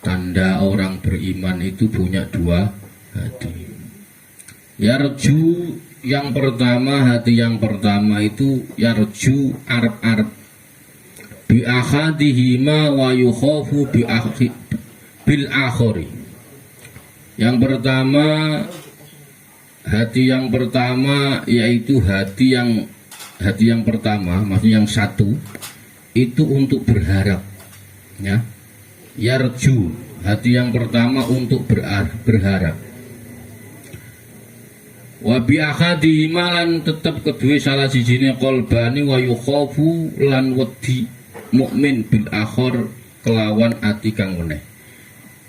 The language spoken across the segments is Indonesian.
Tanda orang beriman itu punya dua hati. Yarju yang pertama, hati yang pertama itu yarju arab-arab bi akhadihima wa yukhafu bil akhari. Yang pertama, hati yang pertama yaitu hati yang pertama, maksudnya yang satu itu untuk berharap, ya. Yarju, hati yang pertama untuk berharap. Wa bi akhadihima lan tetep kedue salah sijine qalbani wa yukhafu lan wedi mukmin bil akhir kelawan ati kang meneh.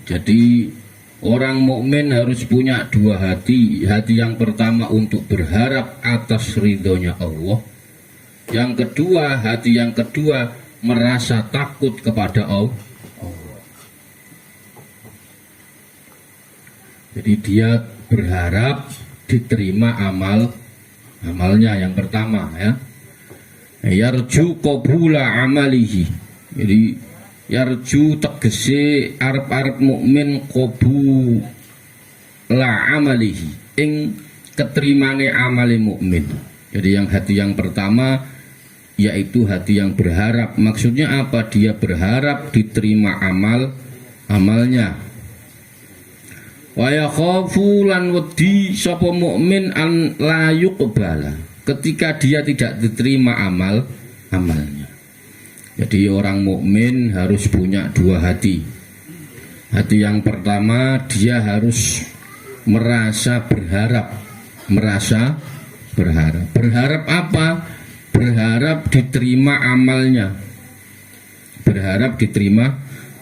Jadi orang mukmin harus punya dua hati. Hati yang pertama untuk berharap atas ridhonya Allah. Yang kedua, hati yang kedua merasa takut kepada Allah. Jadi dia berharap diterima amalnya yang pertama, ya. Yarju qabula amalihi. Jadi yarju tegese arep-arep mukmin qabula amalihi, ing keterimane amale mukmin. Jadi yang hati yang pertama yaitu hati yang berharap. Maksudnya apa? Dia berharap diterima amalnya. Wa yakhafu lan wedi sapa mukmin an la yuqbala, ketika dia tidak diterima amalnya. Jadi orang mukmin harus punya dua hati. Hati yang pertama dia harus merasa berharap. Berharap apa? Berharap diterima amalnya.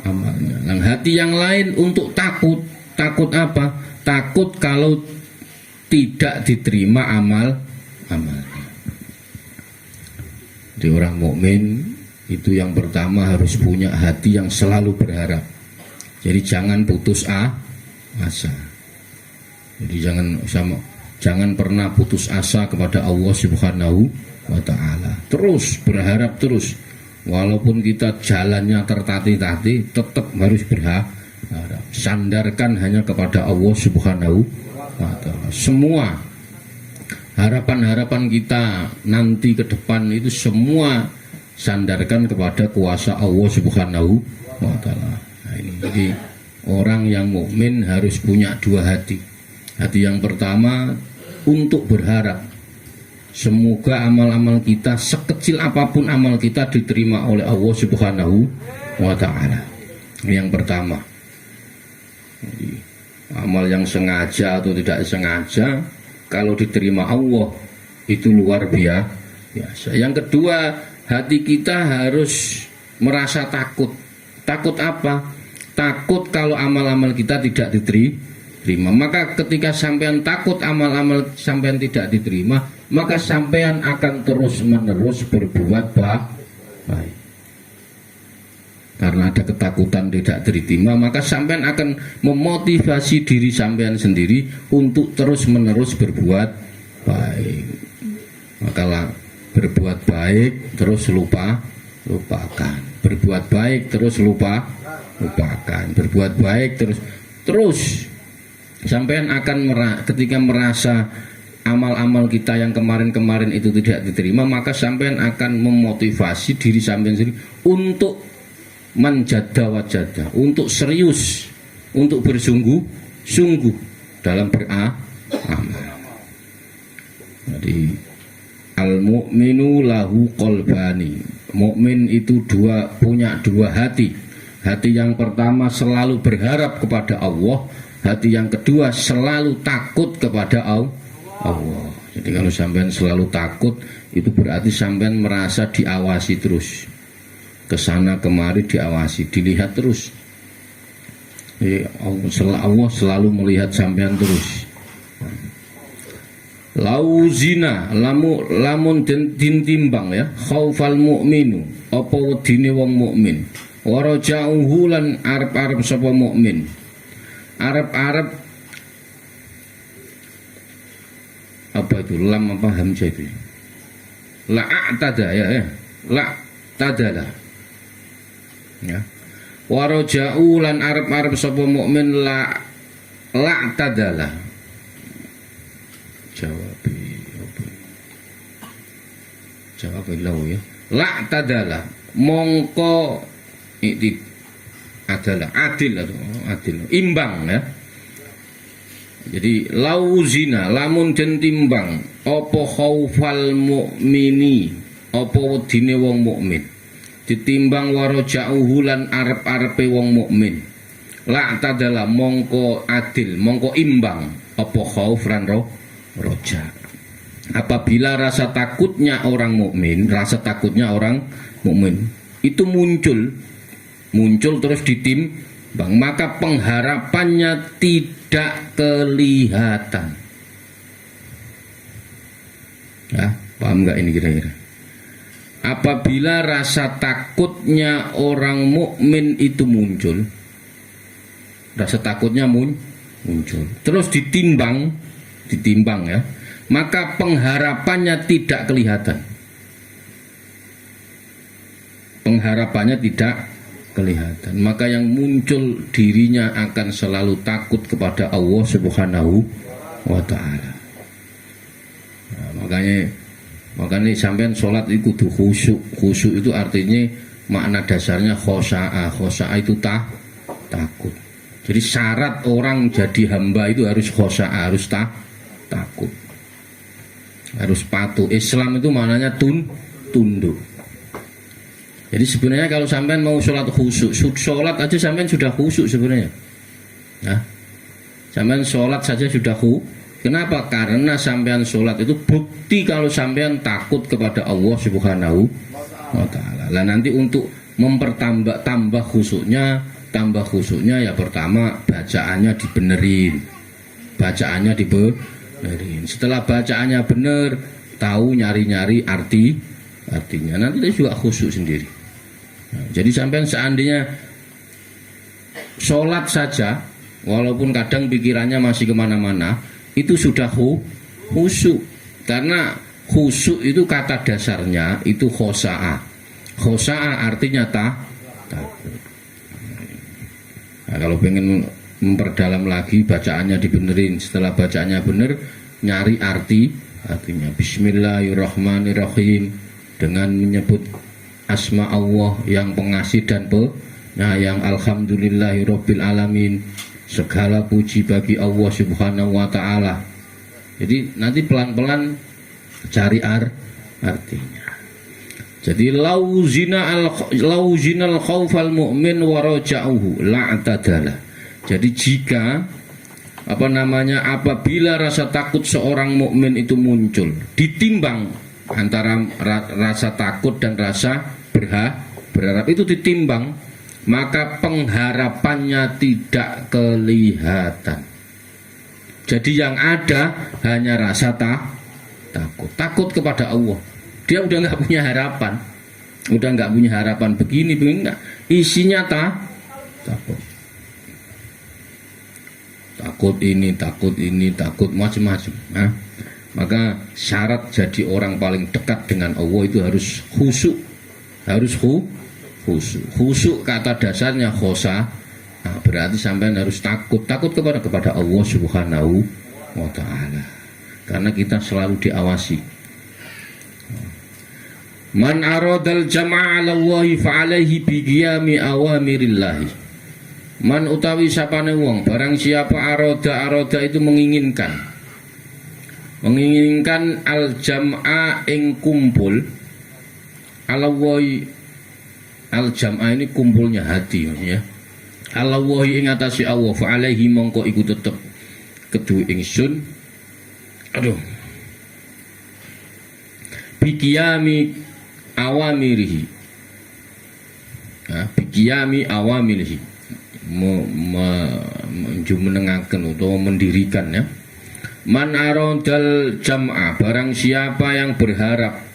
Nah, hati yang lain untuk takut. Takut apa? Takut kalau tidak diterima amalnya. Jadi orang mukmin itu yang pertama harus punya hati yang selalu berharap. Jadi jangan putus asa. Jadi jangan pernah putus asa kepada Allah Subhanahu wa taala. Terus berharap terus. Walaupun kita jalannya tertati-tati, tetap harus berharap. Sandarkan hanya kepada Allah Subhanahu wa taala. Semua harapan-harapan kita nanti ke depan itu semua sandarkan kepada kuasa Allah Subhanahu wa taala. Nah, ini jadi orang yang mukmin harus punya dua hati. Hati yang pertama untuk berharap semoga amal-amal kita, sekecil apapun amal kita, diterima oleh Allah Subhanahu wa taala. Yang pertama. Jadi, amal yang sengaja atau tidak sengaja kalau diterima Allah itu luar biasa. Yang kedua, hati kita harus merasa takut. Takut apa? Takut kalau amal-amal kita tidak diterima. Maka ketika sampean takut amal-amal sampean tidak diterima, maka sampean akan terus-menerus berbuat baik. Karena ada ketakutan tidak diterima, maka sampean akan memotivasi diri sampean sendiri untuk terus-menerus berbuat baik. Maka berbuat baik terus lupakan. Berbuat baik terus lupakan. Berbuat baik terus sampean akan ketika merasa amal-amal kita yang kemarin-kemarin itu tidak diterima, maka sampean akan memotivasi diri sampean sendiri untuk menjada wajada, untuk serius, untuk bersungguh-sungguh dalam beramal. Jadi al-mu'minu lahu qalbani. Mukmin itu punya dua hati. Hati yang pertama selalu berharap kepada Allah. Hati yang kedua selalu takut kepada Allah. Jadi kalau sampean selalu takut, itu berarti sampean merasa diawasi terus. Kesana kemari diawasi, dilihat terus. Allah selalu melihat sampean terus. Lau zina lamun den timbang ya, khaufal mukminu, apa wedine wong mukmin. Wa raja'uhu lan arep-arep sapa mukmin. Arep-arep apa itu lam apa hamzah itu? La a'tada ya. La tadalah. Ya. waroja'u lan arep-arep sapa mukmin la tadalah. Jawab lau ya. La tadalah mongko itu adalah adil atau adil imbang ya. Jadi lau zina lamun den timbang apa khaufal mukmini apa wedine wong mukmin ditimbang waroja'uhu lan arep-arepe wong mukmin la tadalah mongko adil mongko imbang apa khauf lan roja. Apabila rasa takutnya orang mukmin itu muncul terus ditimbang, maka pengharapannya tidak kelihatan. Ya, paham nggak ini kira-kira? Apabila rasa takutnya orang mukmin itu muncul, rasa takutnya muncul, terus ditimbang ya, maka pengharapannya tidak kelihatan. Pengharapannya tidak kelihatan, maka yang muncul dirinya akan selalu takut kepada Allah Subhanahu wa ta'ala. Nah, makanya sampean sholat itu kudu khusyuk itu artinya makna dasarnya khosa'ah itu takut. Jadi syarat orang jadi hamba itu harus khosa'ah, harus takut, harus patuh. Islam itu maknanya tunduk. Jadi sebenarnya kalau sampean mau sholat khusyuk, sholat aja sampean sudah khusyuk sebenarnya. Nah, sampean sholat saja sudah khusyuk. Kenapa? Karena sampean sholat itu bukti kalau sampean takut kepada Allah Subhanahu wa ta'ala. Lah nanti untuk tambah khusyuknya ya pertama bacaannya dibenerin. Setelah bacaannya bener, tahu nyari-nyari artinya. Nanti dia juga khusyuk sendiri. Nah, jadi sampai seandainya sholat saja, walaupun kadang pikirannya masih kemana-mana, itu sudah khusyuk. Karena khusyuk itu kata dasarnya itu khosa'ah. Khosa'ah artinya takut. Nah, kalau pengen memperdalam lagi, bacaannya dibenerin. Setelah bacaannya bener, nyari artinya. Bismillahirrahmanirrahim, dengan menyebut asma Allah yang pengasih dan penyayang. Alhamdulillahirabbil alamin, segala puji bagi Allah Subhanahu wa ta'ala. Jadi nanti pelan-pelan cari artinya. Jadi lau zinal khaufal mu'min wa raja'uhu la'tadala. Jadi jika apabila rasa takut seorang mukmin itu muncul, ditimbang antara rasa takut dan rasa berharap itu ditimbang, maka pengharapannya tidak kelihatan. Jadi yang ada hanya rasa takut kepada Allah. Dia udah nggak punya harapan, begini enggak. Isinya takut macam-macam. Nah, maka syarat jadi orang paling dekat dengan Allah itu harus khusyuk. Khusyuk kata dasarnya khosa. Nah, berarti sampean harus takut kepada Allah Subhanahu wa ta'ala. Karena kita selalu diawasi. Man aradal jama'a 'ala Allahi fa 'alaihi bi qiyami awamirillahi. Man utawi sapane wong, barang siapa aroda itu menginginkan al jam'a ing kumpul, alawahi al jam'a ini kumpulnya hati ya. Alawahi ing atasi Allah fa alaihi mongko iku tetep kedue ingsun bikiyami awamirihi. Bikiyami awamirihi, menengaken atau mendirikan ya. Man aradal jam'a, barang siapa yang berharap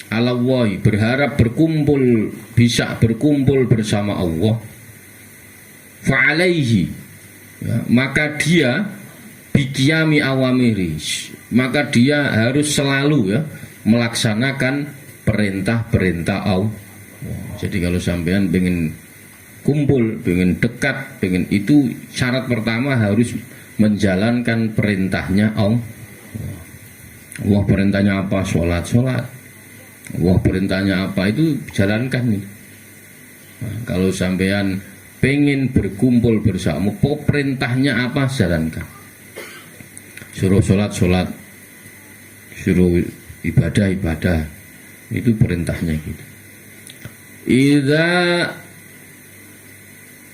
alawahi, berharap bisa berkumpul bersama Allah, fa'alaihi ya, maka dia bikiyami awamiri, maka dia harus selalu ya melaksanakan perintah-perintah Allah. Jadi kalau sampean pengen kumpul, pengen dekat, pengen itu syarat pertama harus menjalankan perintahnya Allah. Allah perintahnya apa? Sholat. Allah perintahnya apa? Itu jalankan. Nah, kalau sampean pengen berkumpul bersama, perintahnya apa? Jalankan. Suruh sholat, suruh ibadah, itu perintahnya gitu.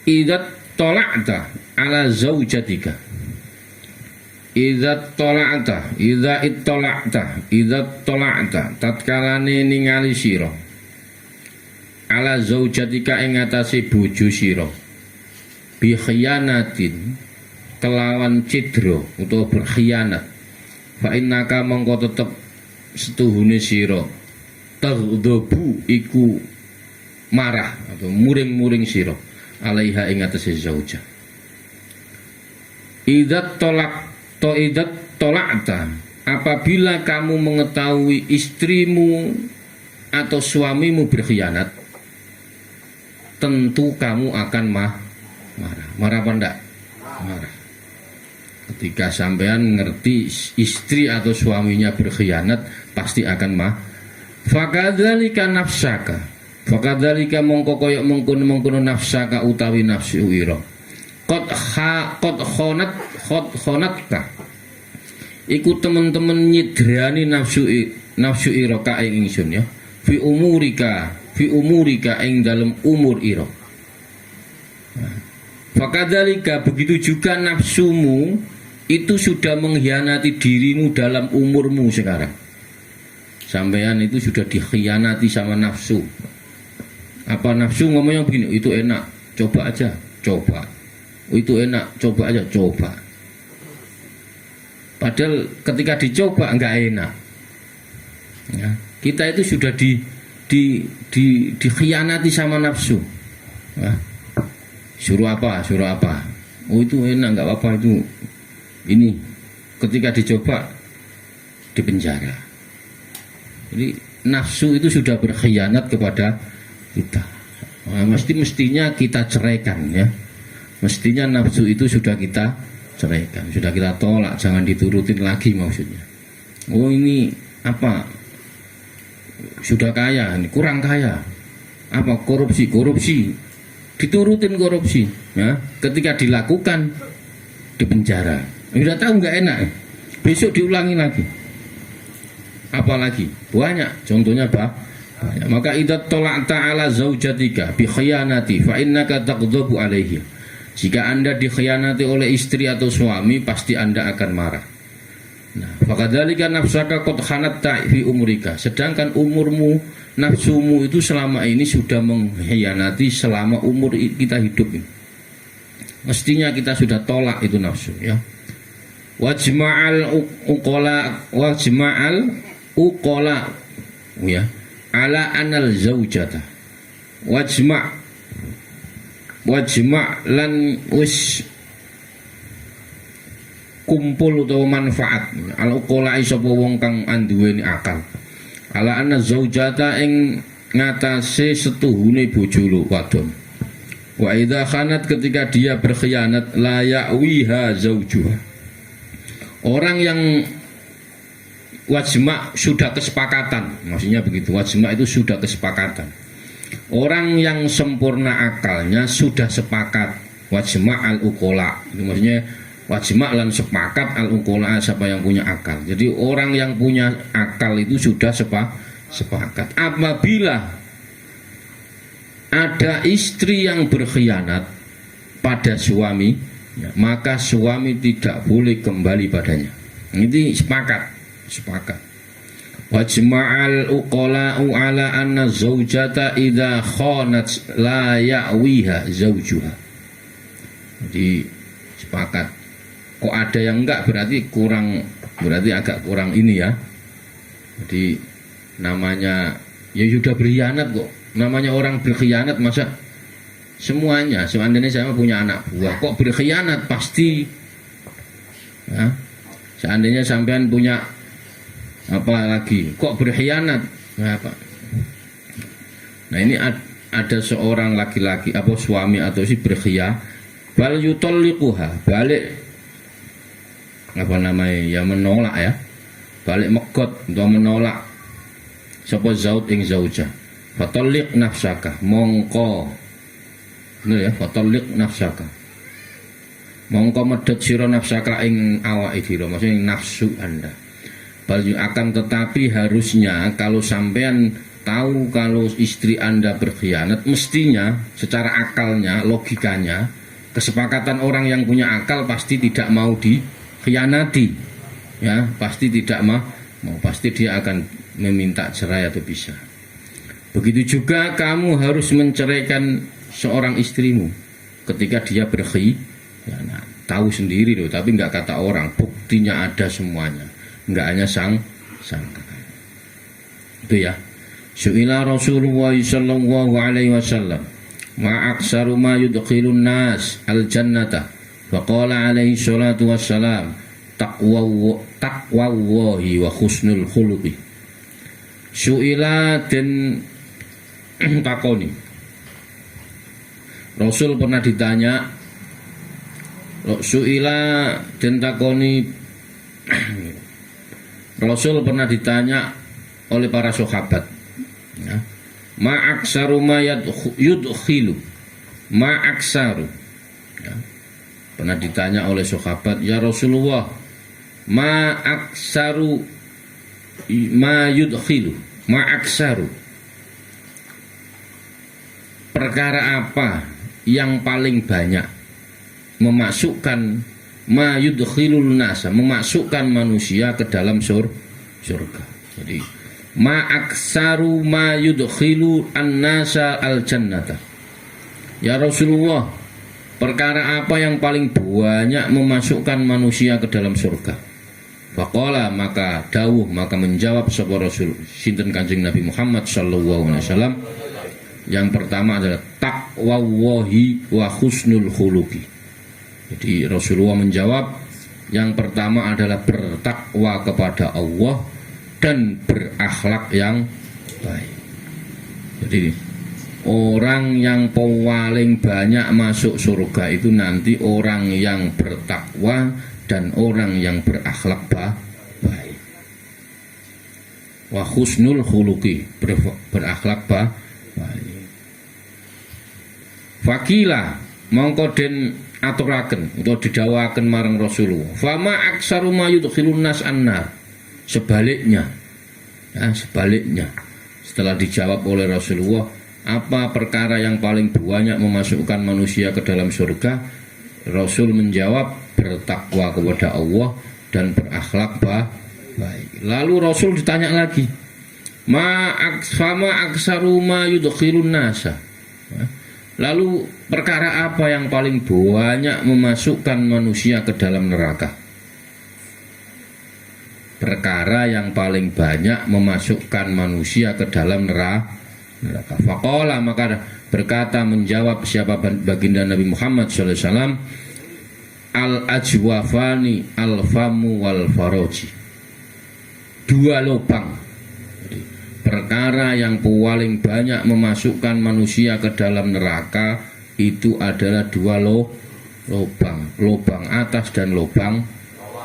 Idza tola'ta ala zaujatika, idza tola'ta tatkalane ningali sira ala zaujatika ing atase bojo sira bi khiyanatin kelawan cidra utawa berkhianat, fa innaka mongko tetep setuhune sira taghdhabu iku marah atau muring-muring sira alaiha ing atase zauja. Idza tolakta apabila kamu mengetahui istrimu atau suamimu berkhianat, tentu kamu akan marah apa enggak? Marah. Ketika sampean ngerti istri atau suaminya berkhianat, pasti akan fakadzalika nafsaka, fakadzalika mongko koyok mengkono nafsaka utawi nafsu ira qad khonatka iku temen-temen nyidrani nafsu ira ka ing ingsun ya fi umurika ing dalem umur ira. Fakadzalika begitu juga nafsumu itu sudah mengkhianati dirimu dalam umurmu sekarang. Sampean itu sudah dikhianati sama nafsu. Apa nafsu ngomongnya begini, itu enak, coba aja, coba. Itu enak, coba aja, coba. Padahal ketika dicoba enggak enak. Ya, kita itu sudah dikhianati sama nafsu. Ya. Suruh apa? Oh itu enak, enggak apa-apa itu. Ini ketika dicoba di penjara. Jadi nafsu itu sudah berkhianat kepada kita. Nah, mestinya kita ceraikan ya. Mestinya nafsu itu sudah kita ceraikan, sudah kita tolak, jangan diturutin lagi maksudnya. Oh ini apa? Sudah kaya, ini kurang kaya. Apa? Korupsi. Diturutin korupsi. Ya. Ketika dilakukan di penjara. Sudah tahu nggak enak. Besok diulangi lagi. Apalagi banyak contohnya banyak. Maka idza tala'ta ala zaujatika bi khiyanati fa innaka taghdhabu alaihi. Jika Anda dikhianati oleh istri atau suami, pasti Anda akan marah. Nah, fakadzalika nafsaka qad khanatta fi umrika. Sedangkan umurmu, nafsumu itu selama ini sudah mengkhianati selama umur kita hidup ini. Mestinya kita sudah tolak itu nafsu ya. Wajma'al uqala ya ala anal zaujata wajma' lan wis kumpul utawa manfaat al uqala sapa wong kang anduweni akal ala anna zaujata ing ngatasé setuhune bojo wadon wa idza khanat ketika dia berkhianat la ya'wiha zaujuha. Orang yang wajma' sudah kesepakatan, maksudnya begitu. Wajma' itu sudah kesepakatan. Orang yang sempurna akalnya sudah sepakat. Wajma' al-uqala. Itu maksudnya wajma' lan sepakat al-uqala, siapa yang punya akal. Jadi orang yang punya akal itu sudah sepakat. Apabila ada istri yang berkhianat pada suami, ya, maka suami tidak boleh kembali padanya. Ini sepakat. Wajma'al uqala'u ala anna zaujata idza khanat la ya'wiha zaujuha. Jadi sepakat. Kok ada yang enggak berarti agak kurang ini ya. Jadi namanya ya sudah berkhianat kok. Namanya orang berkhianat masa semuanya. Seandainya saya punya anak buah kok berkhianat pasti ya. Seandainya sampean punya apa lagi kok berkhianat apa? Nah ini ada seorang laki-laki apa suami atau istri berkhiyar, bal yutalliquha, balik apa namanya ya, menolak ya, balik megot atau menolak sapa zaud ing zaujah, fatalliq nafsaka, mongko bener ya, fatalliq nafsaka, mongko medhot sira nafsaka ing awake dhewe, maksudnya nafsu Anda. Bal akan tetapi harusnya kalau sampean tahu kalau istri Anda berkhianat, mestinya secara akalnya, logikanya, kesepakatan orang yang punya akal pasti tidak mau dikhianati, ya pasti tidak mau, pasti dia akan meminta cerai atau pisah. Begitu juga kamu harus menceraikan seorang istrimu ketika dia berkhianat, tahu sendiri loh, tapi nggak kata orang, buktinya ada semuanya, nggak hanya sangka. Itu ya. Su'ila Rasulullah sallallahu alaihi wasallam ma aksaru ma yudkhilun nas al jannata, faqala alaihi salatu wassalam taqwallahi wa husnul khuluqi. Su'ila den takoni, Rasul pernah ditanya, su'ila den takoni Rasul pernah ditanya oleh para sahabat, ya, ma aksaru ma yudkhilu, ma aksaru, ya, pernah ditanya oleh sahabat, ya Rasulullah, ma aksaru ma yudkhilu, ma aksaru, perkara apa yang paling banyak memasukkan, ma yudkhilul nasa, memasukkan manusia ke dalam surga. Jadi ma aksaru ma yudkhilu an-nasa al-jannata, ya Rasulullah, perkara apa yang paling banyak memasukkan manusia ke dalam surga? Faqala, maka dawuh, maka menjawab sapa Rasul sinten Kanjeng Nabi Muhammad sallallahu alaihi wasallam, yang pertama adalah taqwallahi wa husnul khuluqi. Jadi Rasulullah menjawab, yang pertama adalah bertakwa kepada Allah dan berakhlak yang baik. Jadi orang yang paling banyak masuk surga itu nanti orang yang bertakwa dan orang yang berakhlak baik. Wa husnul khuluqi, berakhlak baik. Fakila, mongko den aturaken atau didawaken marang Rasulullah, fama aksaru ma yudkhilun nas annar, sebaliknya, ya, sebaliknya, setelah dijawab oleh Rasulullah, apa perkara yang paling banyak memasukkan manusia ke dalam surga, Rasul menjawab, bertakwa kepada Allah dan berakhlak baik. Lalu Rasul ditanya lagi, fama aksaru ma yudkhilun nasa, lalu perkara apa yang paling banyak memasukkan manusia ke dalam neraka? Perkara yang paling banyak memasukkan manusia ke dalam neraka. Faqala, maka berkata, menjawab siapa baginda Nabi Muhammad SAW, al-ajwafani al-famu wal faroji, dua lubang. Perkara yang paling banyak memasukkan manusia ke dalam neraka itu adalah dua lubang, lubang atas dan lubang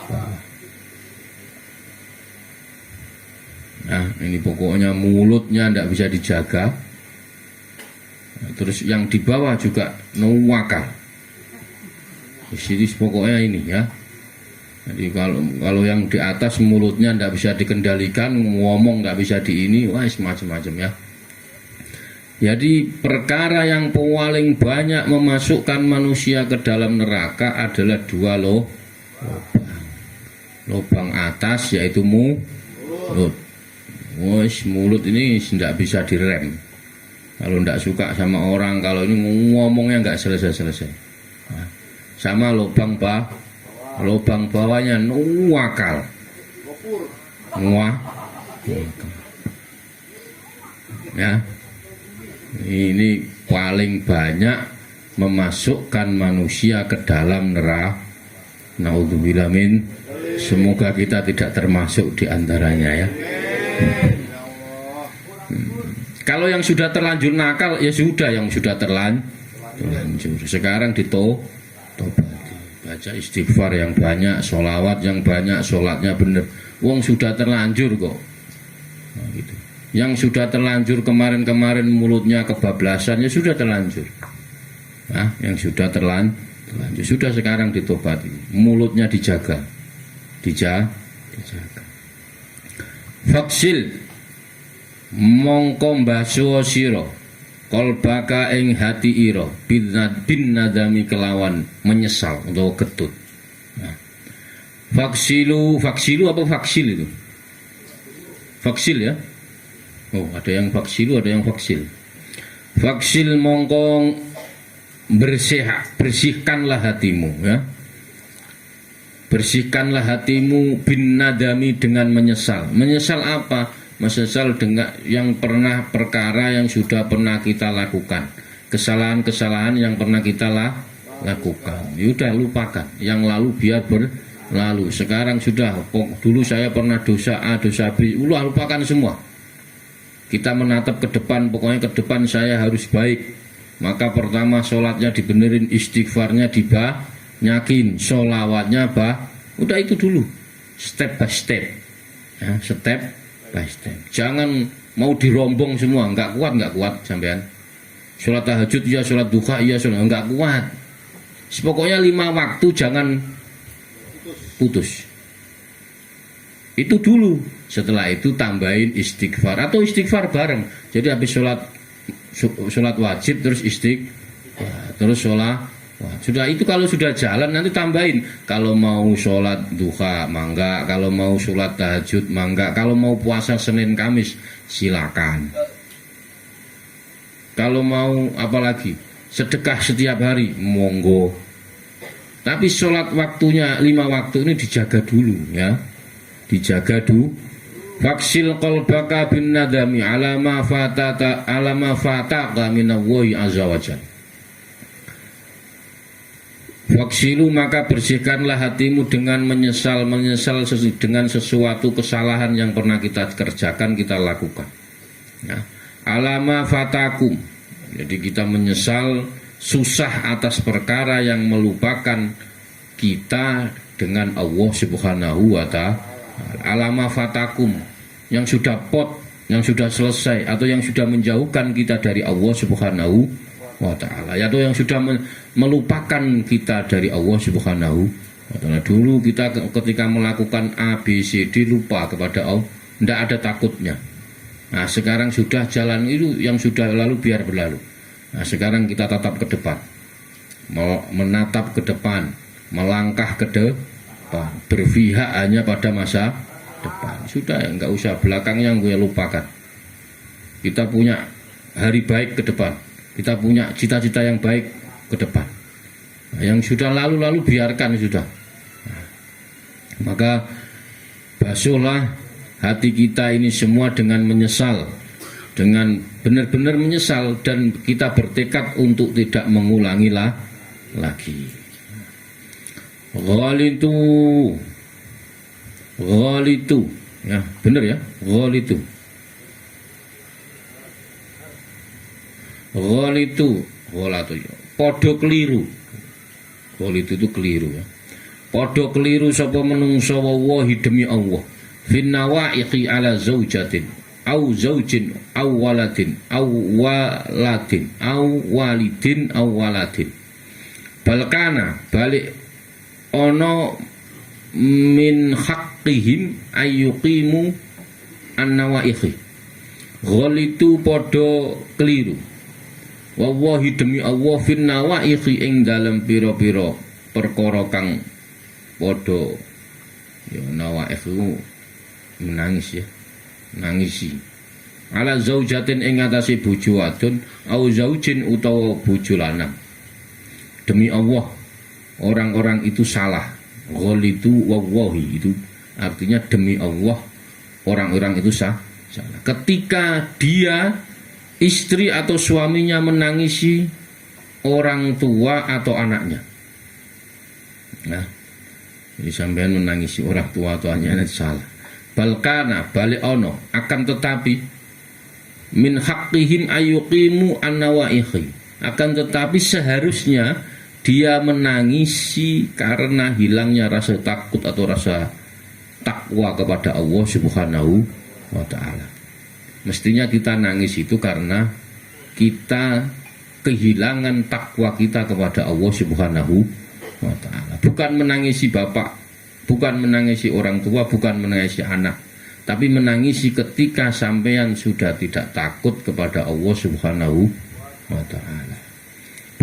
bawah. Nah, ini pokoknya mulutnya tidak bisa dijaga. Terus yang di bawah juga nuwakal. Jadi pokoknya ini ya. Jadi kalau yang di atas mulutnya tidak bisa dikendalikan, ngomong tidak bisa di ini, wah semacam-macam ya. Jadi perkara yang paling banyak memasukkan manusia ke dalam neraka adalah dua lubang. Lubang atas yaitu mulut. Mulut ini tidak bisa direm. Kalau tidak suka sama orang, kalau ini ngomongnya nggak selesai-selesai. Nah, sama lubang bawahnya nuwakal. Ya, ini paling banyak memasukkan manusia ke dalam neraka. Naudzubillah min. Semoga kita tidak termasuk di antaranya ya. Kalau yang sudah terlanjur nakal, ya sudah yang sudah terlanjur. Sekarang ditobati, baca istighfar yang banyak, sholawat yang banyak, sholatnya bener. Wong sudah terlanjur kok. Nah, gitu. Yang sudah terlanjur kemarin-kemarin mulutnya kebablasan, ya sudah terlanjur. Nah, yang sudah terlanjur sudah sekarang ditobati, mulutnya dijaga. Faksil mongko mbasuwa sira qalbaka ing hati ira bin nadami kelawan menyesal atau getut. Nah. Faksilu apa faksil itu? Faksil ya. Oh, ada yang faksilu, ada yang faksil. Faksil mongko bersihkanlah hatimu ya. Bersihkanlah hatimu bin nadami dengan menyesal. Menyesal apa? Menyesal dengan yang pernah perkara yang sudah pernah kita lakukan. Kesalahan-kesalahan yang pernah kita lakukan. Sudah lupakan. Yang lalu biar berlalu. Sekarang sudah. Dulu saya pernah dosa A, dosa B. Lupakan semua. Kita menatap ke depan, pokoknya ke depan saya harus baik. Maka pertama sholatnya dibenerin, istighfarnya dibanyakin, sholawatnya udah itu dulu, step by step ya, step by step. Jangan mau dirombong semua, nggak kuat sampean. Sholat tahajud ya, sholat duha iya, sholat nggak kuat. Pokoknya 5 waktu jangan putus. Itu dulu. Setelah itu tambahin istighfar atau istighfar bareng. Jadi habis sholat wajib terus istighfar, terus sholat. Wah, sudah itu kalau sudah jalan nanti tambahin. Kalau mau sholat duha mangga, kalau mau sholat tahajud mangga, kalau mau puasa Senin Kamis silakan. Kalau mau apalagi sedekah setiap hari monggo. Tapi sholat waktunya 5 waktu ini dijaga dulu ya. Dijaga dulu. Faksil qalbaka bin nadami alama fataka minallahi azza wajalla. Faksilu maka bersihkanlah hatimu dengan menyesal dengan sesuatu kesalahan yang pernah kita kerjakan, kita lakukan ya. Alama fatakum, jadi kita menyesal susah atas perkara yang melupakan kita dengan Allah subhanahu wa ta'ala. Alama fatakum, yang sudah yang sudah selesai atau yang sudah menjauhkan kita dari Allah subhanahu wa ta'ala, atau yang sudah melupakan kita dari Allah subhanahu wa ta'ala. Dulu kita ketika melakukan A, B, C, D lupa kepada Allah, tidak ada takutnya. Nah sekarang sudah jalan itu yang sudah lalu biar berlalu. Nah sekarang kita tatap ke depan, menatap ke depan, melangkah ke depan, berpihak hanya pada masa depan. Sudah ya, nggak usah belakangnya gue lupakan. Kita punya hari baik ke depan, kita punya cita-cita yang baik ke depan. Nah, yang sudah lalu biarkan sudah. Nah, maka basuhlah hati kita ini semua dengan menyesal, dengan benar-benar menyesal, dan kita bertekad untuk tidak mengulangi lagi. Ghalitu ya, benar ya, ghalitu ghalatu ya, podo keliru. Ghalitu itu keliru ya. Podo keliru sapa menungso wallahi demi Allah fin nawaiqi ala zaujatin au zaujin au waladin au waladin au walidin au waladin. Balkana balik ono min haqqihim ayyuqimu an-nawaiqi. Ghalitu podo keliru. Wallahi demi Allah fin nawaiqi ing dalam pira-pira perkara kang podo ya nawaiqu menangis ya, nangisi. Ala zaujatin ing atase bojo wadon au zaujin utawa bojo lanang. Demi Allah orang-orang itu salah. Ghalitu wallahi itu artinya demi Allah orang-orang itu salah. Ketika dia istri atau suaminya menangisi orang tua atau anaknya. Nah, jadi sampean menangisi orang tua atau anaknya itu salah. Balkana balik ono akan tetapi min haqqihim ayyuqimu an-nawaihi, akan tetapi seharusnya dia menangisi karena hilangnya rasa takut atau rasa takwa kepada Allah Subhanahu wa ta'ala. Mestinya kita nangis itu karena kita kehilangan takwa kita kepada Allah Subhanahu wa ta'ala. Bukan menangisi bapak, bukan menangisi orang tua, bukan menangisi anak, tapi menangisi ketika sampean sudah tidak takut kepada Allah Subhanahu wa ta'ala.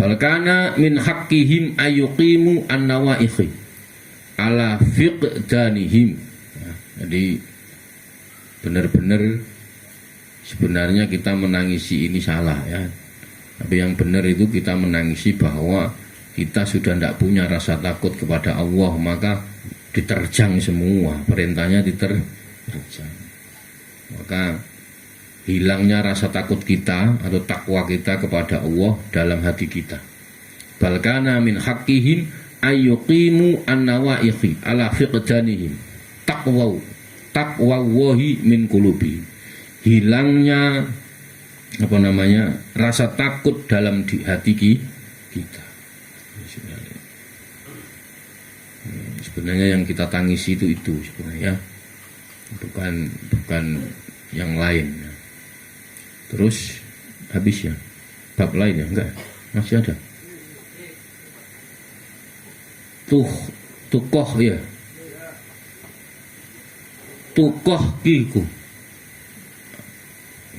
Balkana min haqqihim ayyuqimu an-nawaihi ala fiqdanihim. Jadi benar-benar sebenarnya kita menangisi ini salah ya. Tapi yang benar itu kita menangisi bahwa kita sudah tidak punya rasa takut kepada Allah, maka diterjang semua, perintahnya diterjang. Maka hilangnya rasa takut kita atau takwa kita kepada Allah dalam hati kita. Balkana min haqqihim ayyuqimu an-nawaihi ala fiqdanihim taqwallahi min qulubi. Hilangnya rasa takut dalam di hati kita. Sebenarnya yang kita tangisi itu sebenarnya bukan yang lain. Terus habis ya, bab lain ya, enggak, masih ada. Tukoh ya, tukoh kiku,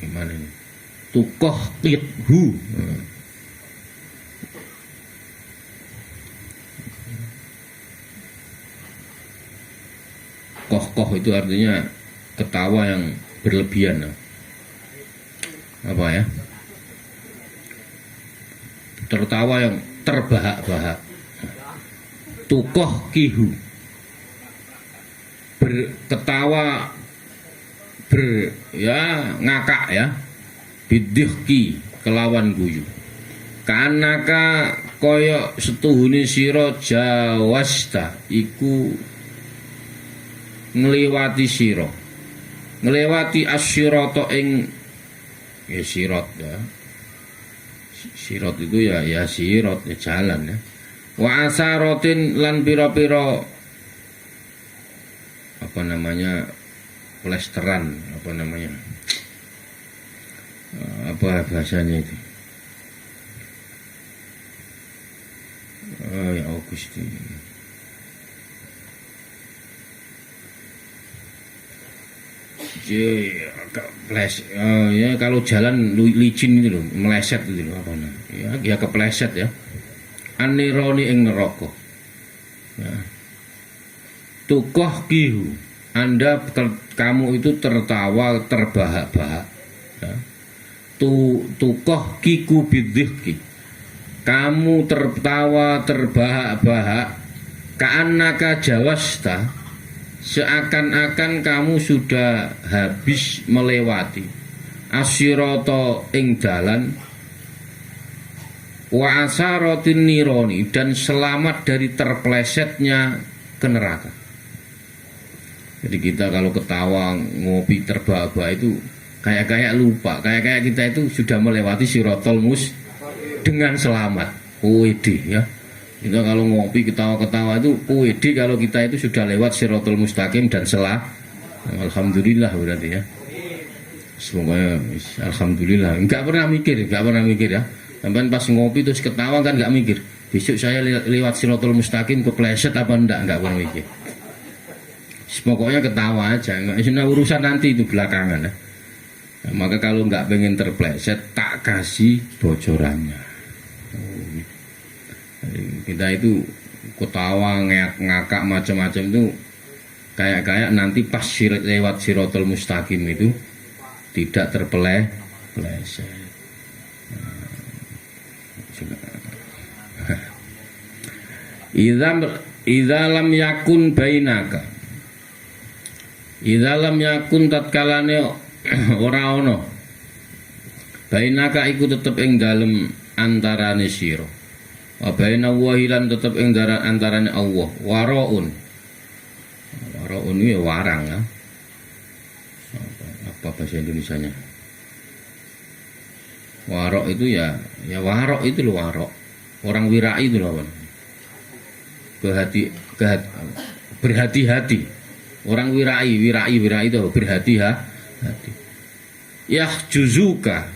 gimana ini? Tukoh kithu. Koh itu artinya ketawa yang berlebihan. Apa ya? Tertawa yang terbahak-bahak. Tukoh kihu, berketawa ngakak ya. Bidihki kelawan guyu. Kanaka koyok setuhuni siro jawasta iku ngliwati siro, ngliwati asyirata ing ya sirot ya. Sirot itu ya sirot ya jalan ya. Wa asarotin lan pira-pira plesteran apa bahasanya itu? Oh ya Agusti. Ya kalau jalan licin itu loh, meleset itu loh ya kepleset ya. Anironi ing neraka. Ya. Tukoh kihu, kamu itu tertawa terbahak-bahak. Ya. Tukoh kiku bidhiki, kamu tertawa terbahak-bahak. Ka'annaka jawasta, seakan-akan kamu sudah habis melewati asyirata ing dalan, wa asaratin nironi, dan selamat dari terplesetnya ke neraka. Jadi kita kalau ketawa ngopi terbahak-bahak itu kayak lupa, kayak kita itu sudah melewati siratal dengan selamat. Wede ya. Kita kalau ngopi ketawa-ketawa itu wede kalau kita itu sudah lewat siratal mustaqim dan alhamdulillah berarti ya. Semoga alhamdulillah. Enggak pernah mikir ya. Sampai pas ngopi terus ketawa kan enggak mikir. Besok saya lewat siratal mustaqim kepleset apa enggak pernah mikir. Pokoknya ketawa aja, enggak urusan nanti itu belakangan ya. Nah, maka kalau nggak pengen terpleset, tak kasih bocorannya. Kita itu ketawa, ngakak macam-macam itu kayak nanti pas lewat siratal mustaqim itu tidak terpleset. Idza lam yakun bainaka, idza lam yakun tatkalane ora ana bainaka iku tetep ing dalem antarane sira, wa baina wahi lan tetep ing antarane Allah, waraun ya warang ya. Apa bahasa Indonesianya? Warok itu ya warok itu loh warok. Orang wirai itu loh. Berhati-hati. Orang wirai itu berhati-hati. Yahjuzuka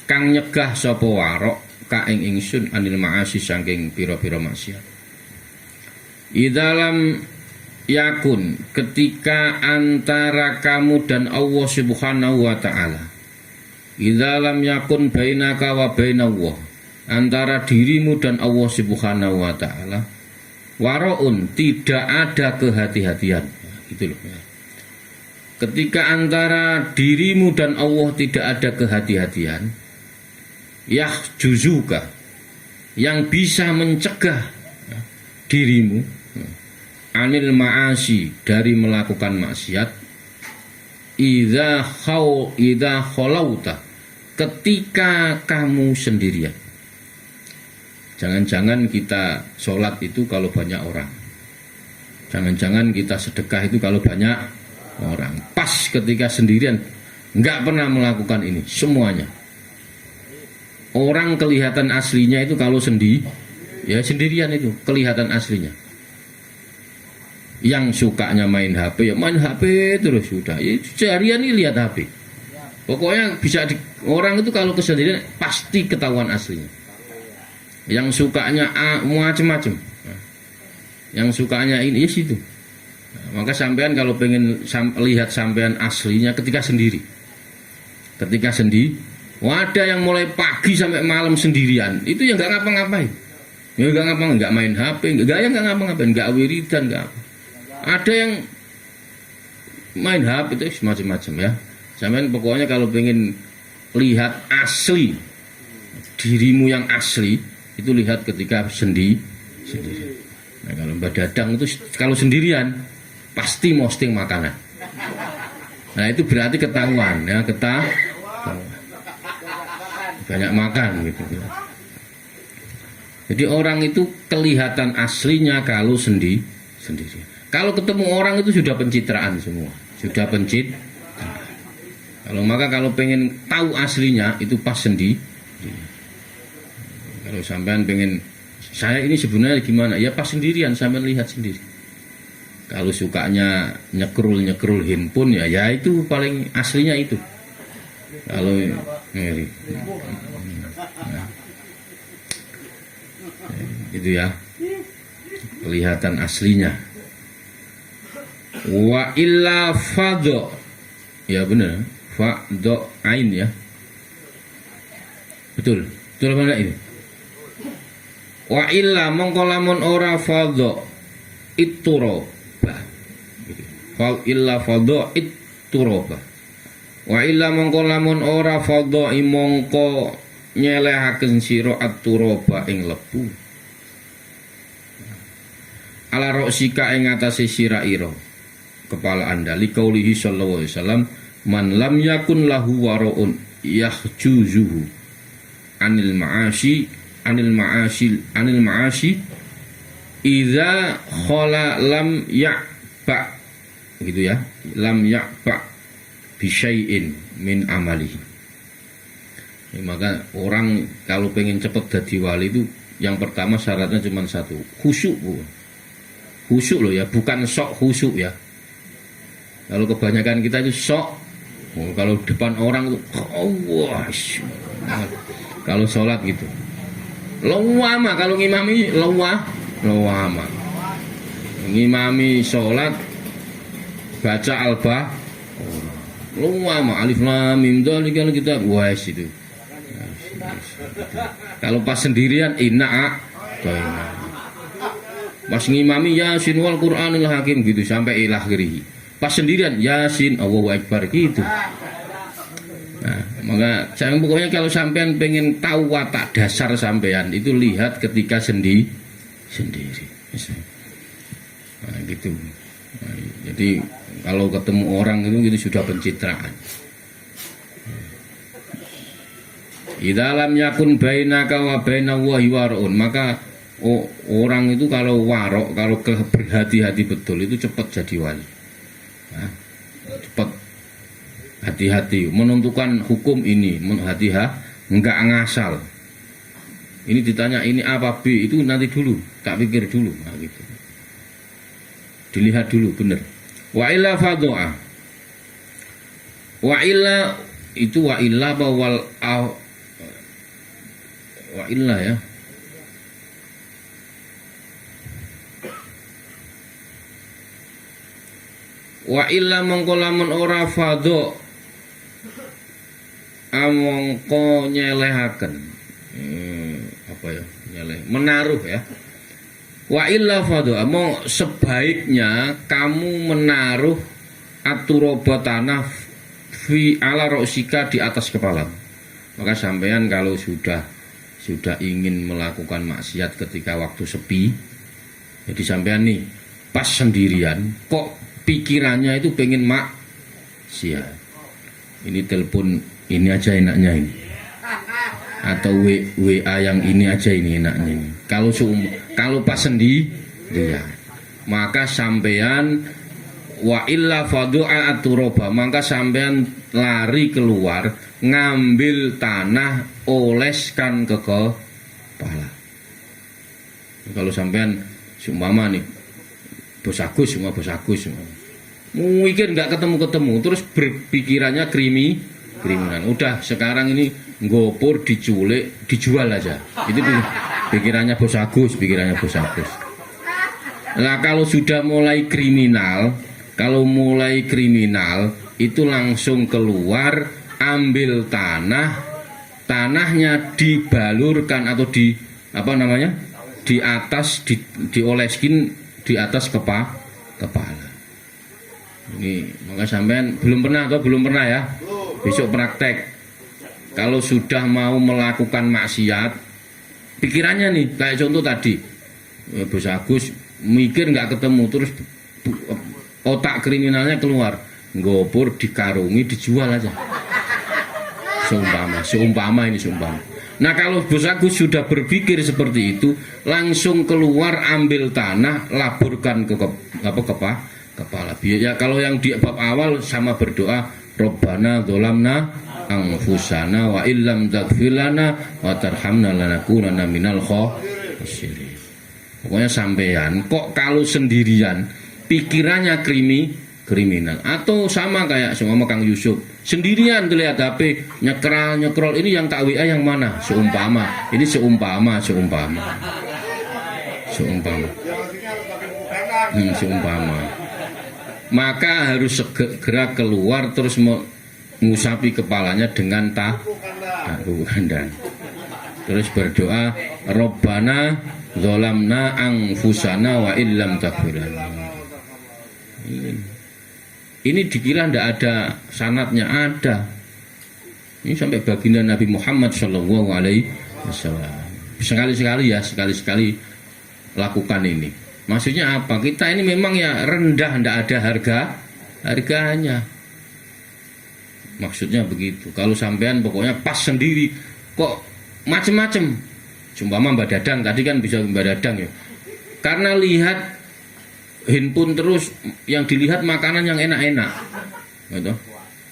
kang nyegah sapa warok ka ing ingsun anil ma'asi saking pira-pira maksiat. Idalam yakun ketika antara kamu dan Allah Subhanahu wa taala. Idalam yakun bainaka wa bainallah antara dirimu dan Allah Subhanahu wa taala waraun tidak ada kehati-hatian. Gitu loh. Ketika antara dirimu dan Allah tidak ada kehati-hatian, yahjuzuka yang bisa mencegah dirimu anil ma'asi dari melakukan maksiat idza khalauta ketika kamu sendirian. Jangan-jangan kita sholat itu kalau banyak orang. Jangan-jangan kita sedekah itu kalau banyak orang. Pas ketika sendirian nggak pernah melakukan ini semuanya. Orang kelihatan aslinya itu kalau sendirian itu kelihatan aslinya. Yang sukanya main HP ya main HP terus sudah. Ya, seharian ini lihat HP. Pokoknya bisa orang itu kalau kesendirian pasti ketahuan aslinya. Yang sukanya macam-macam. Yang sukanya ini ya situ. Maka sampean kalau pengen lihat sampean aslinya ketika sendiri. Ketika ada yang mulai pagi sampai malam sendirian, itu yang nggak ngapa-ngapain. Ya nggak ngapa-ngapain, nggak main HP, nggak ngapa-ngapain, nggak wiridan, nggak apa. Ada yang main HP itu macam-macam ya. Sampean pokoknya kalau pengen lihat asli dirimu yang asli itu lihat ketika sendiri. Nah, kalau Mbak Dadang itu kalau sendirian pasti posting makanan. Nah itu berarti ketahuan ya, banyak makan gitu. Jadi orang itu kelihatan aslinya kalau sendiri. Kalau ketemu orang itu sudah pencitraan semua, sudah pencitraan. Kalau pengen tahu aslinya itu pas sendiri. Kalau sampean pengen saya ini sebenarnya gimana? Ya pas sendirian sampean lihat sendiri. Kalau sukanya nyekrul handphone ya itu paling aslinya itu. Kalau ngeri. Itu ya. Kelihatan aslinya. Wa illa fadho. Ya benar. Fadho ain ya. Betul apa enggak ini? Wa illa mongko lamun ora fadho itturoba. Fa illa fadho itturoba. Wa illa mongko lamun ora fadho mongko nyelehaken sira atturoba ing lebu. Ala roksika ing atase sira ira kepala Anda liqaulihi sallallahu alaihi wasallam man lam yakun lahu waraun yahjuzuhu anil ma'asi idza khala lam ya'ba gitu ya, lam ya'ba bi syai'in min amalihi. Ya, maka orang kalau pengen cepat jadi wali itu yang pertama syaratnya cuma satu, khusyuk. Khusyuk loh ya, bukan sok khusyuk ya. Kalau kebanyakan kita itu sok, kalau depan orang itu Allah. Kalau sholat gitu lawama, kalau ngimami lawama. Ngimami sholat baca lawama alif lam mim dzalika kita wes itu. Kalau pas sendirian pas ngimami Yasin wal Qur'anil Hakim gitu sampai ila akhirih. Pas sendirian Yasin Allahu Akbar gitu. Nah, maka saya pokoknya kalau sampean pengen tahu watak dasar sampean itu lihat ketika sendiri. Nah, gitu. Nah, jadi kalau ketemu orang itu sudah pencitraan. Idza lam yakun bainaka wa bainallahi warun, maka orang itu kalau warok, kalau berhati-hati betul itu cepat jadi wali. Nah, cepat hati-hati menentukan hukum ini, enggak ngasal. Ini ditanya ini apa B, itu nanti dulu, tak pikir dulu, nah, gitu. Dilihat dulu benar. Wa illa fadu'a. Wa illa itu wa illa bawal wa illa ya. Wa illa mongko lamun ora fadho amongko nyelehaken apa ya nyeleh menaruh ya. Wa illa fadho among sebaiknya kamu menaruh aturoba tanah fi ala rosika di atas kepala. Maka sampean kalau sudah ingin melakukan maksiat ketika waktu sepi, jadi sampean nih pas sendirian kok pikirannya itu pengen maksiat. Ini telepon ini aja enaknya ini. Atau WA yang ini aja ini enaknya ini. Kalau pas sendirian, maka sampean wa illa fadu'a aturoba, maka sampean lari keluar ngambil tanah oleskan ke kepala. Kalau sampean seumpama nih bos Agus mikir nggak ketemu terus berpikirannya kriminal. Udah sekarang ini ngopor diculik dijual aja, itu pikirannya bos Agus. Nah kalau sudah mulai kriminal itu langsung keluar ambil tanahnya dibalurkan atau di atas dioleskin di atas kepala. Ini maka sampean belum pernah ya. Besok praktek. Kalau sudah mau melakukan maksiat, pikirannya nih kayak contoh tadi, bos Agus mikir nggak ketemu terus otak kriminalnya keluar, ngopor dikarungi dijual aja. Seumpama. Nah kalau bos Agus sudah berpikir seperti itu, langsung keluar ambil tanah, laburkan ke kepala. Ya kalau yang di bab awal sama berdoa, Rabbana dzolamna anfusana wa illam taghfir lana wa tarhamna lanakunanna minal khasirin. Pokoknya sampean kok kalau sendirian pikirannya kriminal atau sama kayak sama Kang Yusuf sendirian lihat HP nyekrol ini yang tak WA yang mana seumpama maka harus segera keluar terus mengusapi kepalanya dengan dan terus berdoa Rabbana dzolamna anfusana wa illam taghfir lana. Ini dikira tidak ada sanatnya, ada. Ini sampai baginda Nabi Muhammad Shallallahu Alaihi Wasallam. Sekali-sekali lakukan ini. Maksudnya apa? Kita ini memang ya rendah, tidak ada harganya. Maksudnya begitu. Kalau sampean pokoknya pas sendiri, kok macem-macem. Sumpama Mbak Dadang tadi kan bisa Mbak Dadang ya. Karena lihat handphone terus yang dilihat makanan yang enak-enak gitu.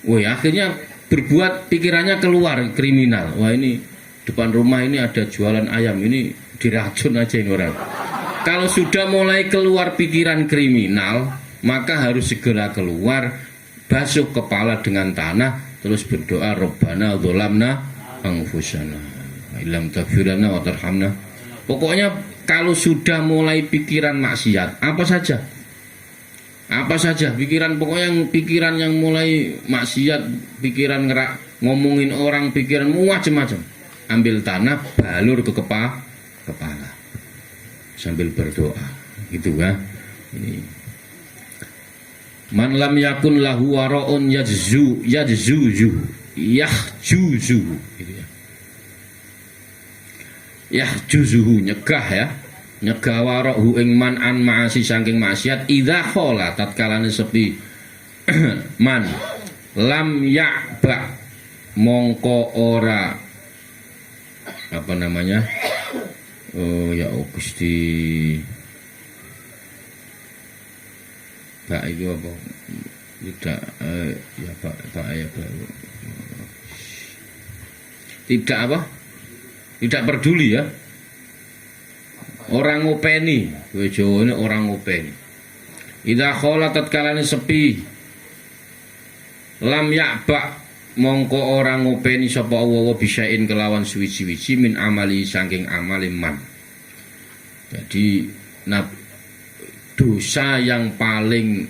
Wah akhirnya berbuat pikirannya keluar kriminal. Wah ini depan rumah ini ada jualan ayam, ini diracun aja ini orang. Kalau sudah mulai keluar pikiran kriminal, maka harus segera keluar, basuh kepala dengan tanah, terus berdoa Rabbana dzolamna anfusana illam taghfir lana wa tarhamna. Pokoknya kalau sudah mulai pikiran maksiat, apa saja pikiran yang mulai maksiat, pikiran ngomongin orang, pikiran macam-macam, ambil tanah balur ke kepala sambil berdoa gitu kan. Ini man lam yakun lahu waraun yajzuzu yahjuzu gitu ya. Yahjuzuhu nyegah warahu ing man an ma'asi saking maksiat idza khola tatkalane sepi man lam ya'ba mongko ora Gusti Pak itu apa tidak ya Pak tidak apa? Tidak peduli ya. Orang ngopeni, Jawa ini orang ngopeni. Idza khala tatkalane sepi, lam ya'ba mongko orang ngopeni sapa Allah bisain kelawan suwi-wiji min amali saking amali man. Jadi dosa yang paling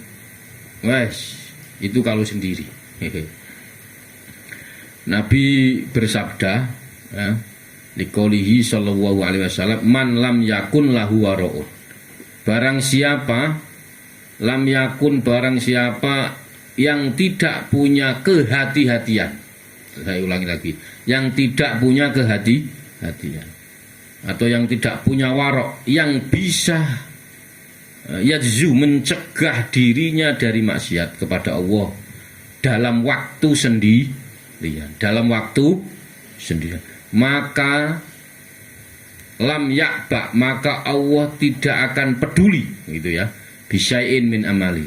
itu kalau sendiri. Nabi bersabda ya, liqaulihi sallallahu alaihi wasallam man lam yakun lahu wara'un. Barang siapa lam yakun, barang siapa yang tidak punya kehati-hatian. Saya ulangi lagi, yang tidak punya kehati-hatian atau yang tidak punya warok, yang bisa yadzu mencegah dirinya dari maksiat kepada Allah dalam waktu sendirian, maka lam yakba, maka Allah tidak akan peduli gitu ya, bisain min amali,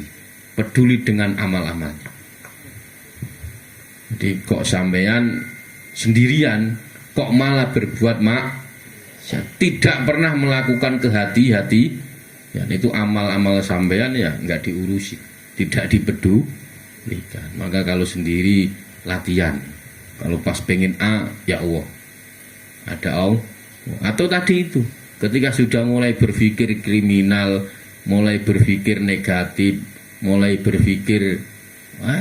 peduli dengan amal-amalnya. Jadi kok sampean sendirian kok malah berbuat tidak pernah melakukan kehati-hati ya, itu amal-amal sampean ya nggak diurusi, tidak dipedulikan. Maka kalau sendiri latihan, kalau pas pengen A ya Allah ada Allah. Atau tadi itu ketika sudah mulai berpikir kriminal, mulai berpikir negatif, mulai berpikir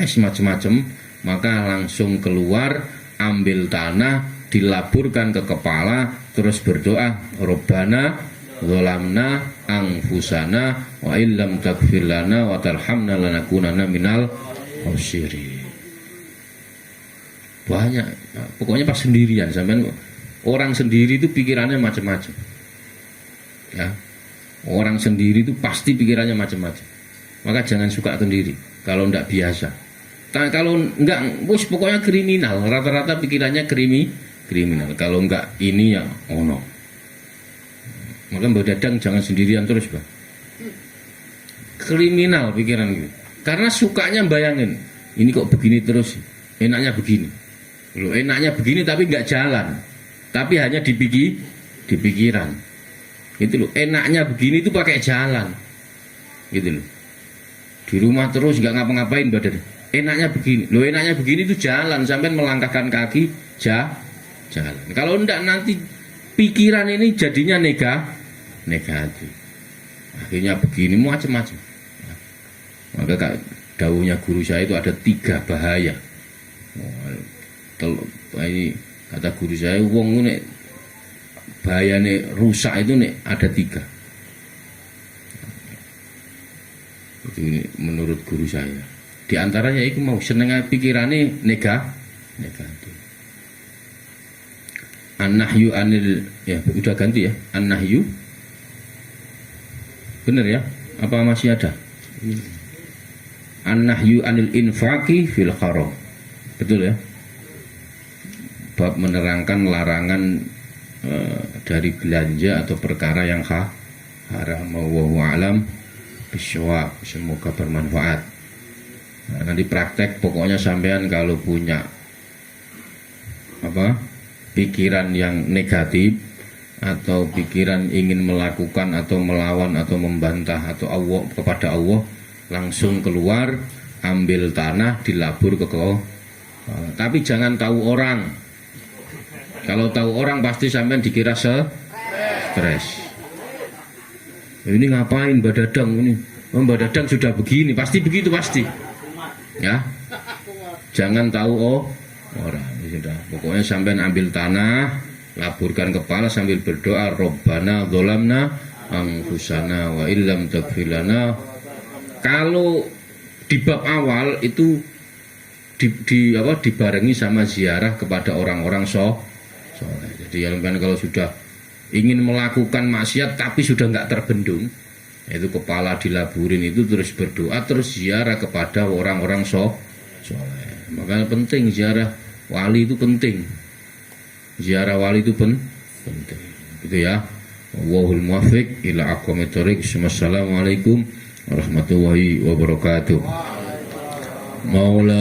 semacam-macam, maka langsung keluar, ambil tanah, dilaburkan ke kepala, terus berdoa, Rabbana zalamna anfusana wa illam taghfir lana wa tarhamna lanakunanna minal khasirin. Banyak, pokoknya pas sendirian, sampean orang sendiri itu pikirannya macam-macam. Ya. Orang sendiri itu pasti pikirannya macam-macam. Maka jangan suka sendiri kalau tidak biasa. Kalau enggak, pokoknya kriminal, rata-rata pikirannya kriminal. Kalau enggak ini ya ono. Maka Mbak Dadang jangan sendirian terus, Pak. Kriminal pikiran gitu. Karena sukanya bayangin, ini kok begini terus, enaknya begini. Loh, enaknya begini tapi enggak jalan. Tapi hanya di pikiran. Gitu loh. Enaknya begini itu pakai jalan. Gitu loh. Di rumah terus enggak ngapa-ngapain badan. Enaknya begini. Loh, enaknya begini itu jalan, sampai melangkahkan kaki jalan. Kalau enggak nanti pikiran ini jadinya negatif. Akhirnya begini macam-macam. Maka dawuhnya guru saya itu ada 3 bahaya. Ini kata guru saya, wong nek bahayane rusak itu nek ada 3. Itu menurut guru saya. Di antaranya itu mau seneng pikirannya negatif. An-nahyu anil, ya udah ganti ya, an-nahyu. Bener ya? Apa masih ada? An-nahyu anil infaqi fil haram. Betul ya? Bab menerangkan larangan dari belanja atau perkara yang haram. Wallahu a'lam bishawab. Semoga bermanfaat. Nah, nanti praktek pokoknya sampean kalau punya pikiran yang negatif atau pikiran ingin melakukan atau melawan atau membantah atau Allah kepada Allah, langsung keluar, ambil tanah, dilabur ke tapi jangan tahu orang. Kalau tahu orang pasti sampean dikira stres. Ini ngapain Mbak Dadang ini? Mbak Dadang sudah begini, pasti begitu pasti. Ya, jangan tahu orang. Sudah, pokoknya sampai ambil tanah, laburkan kepala sambil berdoa, Rabbana zalamna anfusana wa illam taghfir lana. Kalau di bab awal itu dibarengi sama ziarah kepada orang-orang soleh. Jadi kalau sudah ingin melakukan maksiat tapi sudah nggak terbendung, itu kepala dilaburin itu terus berdoa, terus ziarah kepada orang-orang soleh. Makanya penting ziarah wali itu penting. Ziarah wali itu penting. Gitu ya. Wallahul muwaffiq ila aqwamit thoriq. Wassalamualaikum warahmatullahi wabarakatuh. Maula